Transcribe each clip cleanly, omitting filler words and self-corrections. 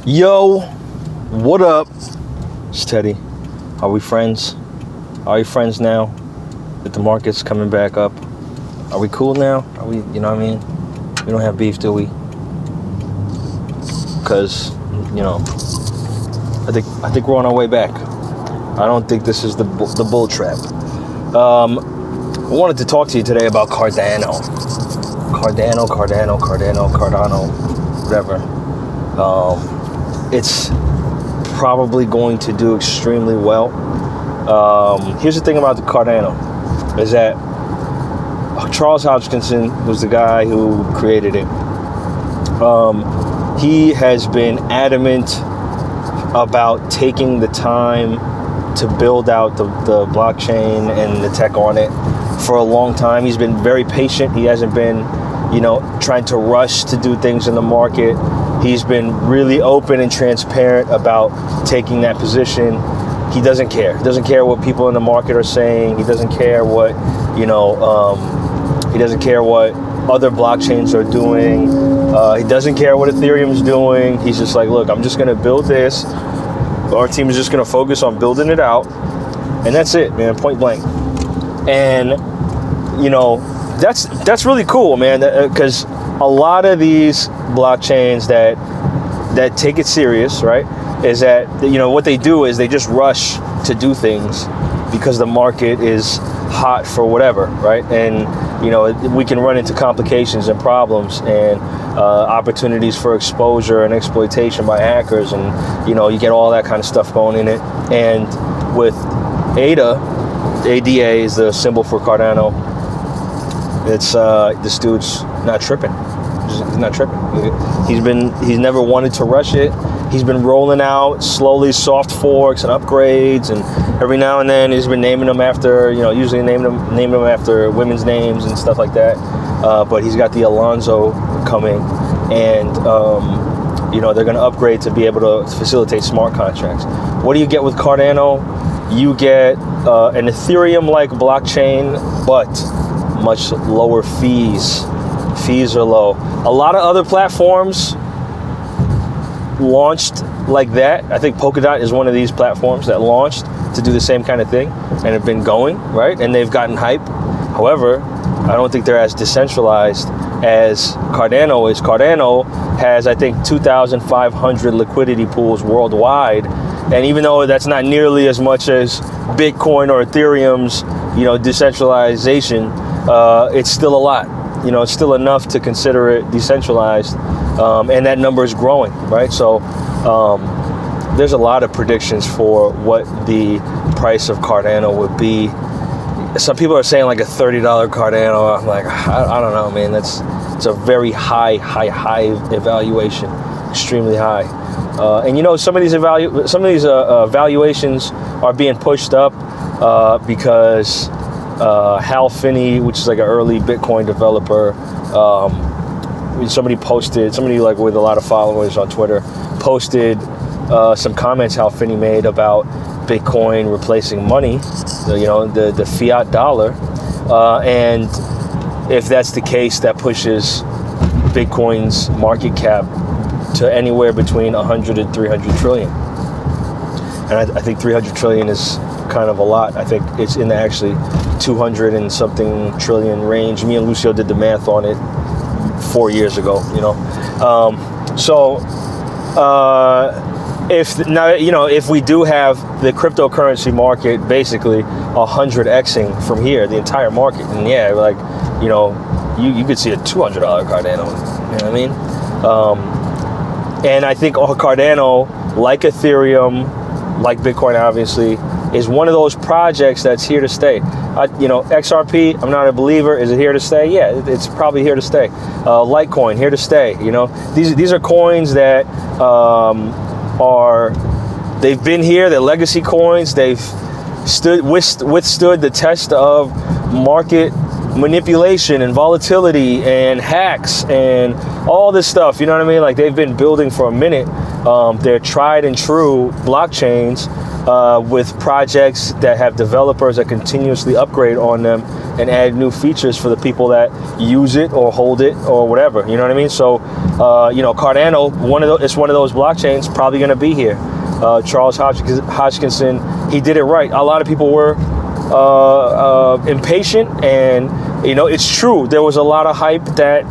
Yo, what up? It's Teddy. Are we friends? Are we friends now that the market's coming back up? Are we cool now? Are we, you know what I mean? We don't have beef, do we? Because, you know, I think we're on our way back. I don't think this is the bull trap. I wanted to talk to you today about Cardano, whatever. It's probably going to do extremely well. Here's the thing about the Cardano, is that Charles Hoskinson was the guy who created it. He has been adamant about taking the time to build out the blockchain and the tech on it for a long time. He's been very patient. He hasn't been, trying to rush to do things in the market. He's been really open and transparent about taking that position. He doesn't care. He doesn't care what people in the market are saying. He doesn't care what, he doesn't care what other blockchains are doing. He doesn't care what Ethereum's doing. He's just like, look, I'm just going to build this. Our team is just going to focus on building it out. And that's it, man, point blank. And, that's really cool, man, because a lot of these blockchains that take it serious, right, is that, what they do is they just rush to do things because the market is hot for whatever, right? And, we can run into complications and problems and opportunities for exposure and exploitation by hackers, and, you get all that kind of stuff going in it. And with ADA is the symbol for Cardano. It's this dude's not tripping. He's not tripping. He's never wanted to rush it. He's been rolling out slowly soft forks and upgrades, and every now and then he's been naming them after, usually naming them after women's names and stuff like that. But he's got the Alonzo coming, and they're going to upgrade to be able to facilitate smart contracts. What do you get with Cardano? You get an Ethereum-like blockchain, but much lower fees. Fees are low. A lot of other platforms launched like that. I think Polkadot is one of these platforms that launched to do the same kind of thing and have been going, right? And they've gotten hype. However, I don't think they're as decentralized as Cardano is. Cardano has, I think, 2,500 liquidity pools worldwide. And even though that's not nearly as much as Bitcoin or Ethereum's, decentralization, it's still a lot. It's still enough to consider it decentralized, and that number is growing, right? So there's a lot of predictions for what the price of Cardano would be. Some people are saying like a $30 Cardano. I'm like, I don't know, man. It's a very high evaluation, extremely high. And some of these valuations are being pushed up because Hal Finney, which is like an early Bitcoin developer, somebody like with a lot of followers on Twitter posted some comments Hal Finney made about Bitcoin replacing money, the fiat dollar, and if that's the case, that pushes Bitcoin's market cap to anywhere between 100 and 300 trillion. And I think 300 trillion is kind of a lot. I think it's in the actually 200 and something trillion range. Me and Lucio did the math on it 4 years ago, if we do have the cryptocurrency market basically 100xing from here, the entire market, and you could see a $200 Cardano, you know what I mean? And I think Cardano, like Ethereum, like Bitcoin obviously, is one of those projects that's here to stay. XRP, I'm not a believer. Is it here to stay? Yeah, it's probably here to stay. Litecoin, here to stay. These are coins that they've been here. They're legacy coins. They've withstood the test of market manipulation and volatility and hacks and all this stuff. You know what I mean? Like, they've been building for a minute. They're tried and true blockchains with projects that have developers that continuously upgrade on them and add new features for the people that use it or hold it or whatever. You know what I mean? So, you know, Cardano, it's one of those blockchains probably going to be here. Charles Hodgkinson, he did it right. A lot of people were impatient, and you know, it's true. There was a lot of hype that,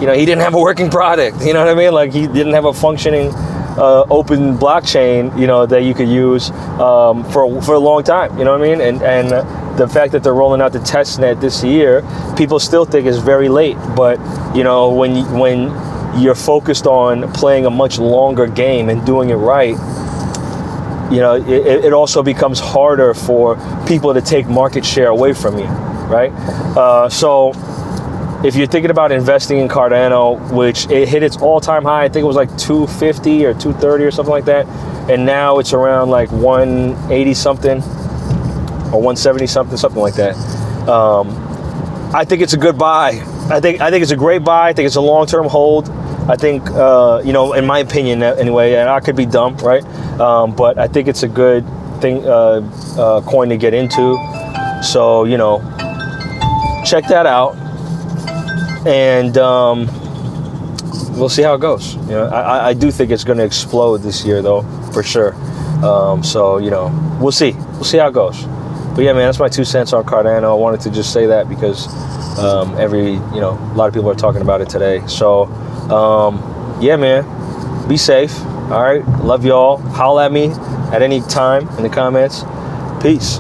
you know, he didn't have a working product. You know what I mean? Like, he didn't have a functioning open blockchain, you know, that you could use for a long time. You know what I mean? And the fact that they're rolling out the testnet this year, people still think is very late. But you know, when you're focused on playing a much longer game and doing it right, you know, it also becomes harder for people to take market share away from you, right? So if you're thinking about investing in Cardano, which it hit its all-time high, I think it was like 250 or 230 or something like that, and now it's around like 180 something or 170 something like that. I think it's a good buy. I think it's a great buy. I think it's a long-term hold. I think, you know, in my opinion anyway, and I could be dumb, right? But I think it's a good thing, coin to get into. So, you know, check that out, and we'll see how it goes. You know, I do think it's going to explode this year, though, for sure. So, you know, we'll see how it goes. But yeah, man, that's my 2 cents on Cardano. I wanted to just say that because you know, a lot of people are talking about it today. So, yeah, man, be safe. All right, love y'all. Holla at me at any time in the comments. Peace.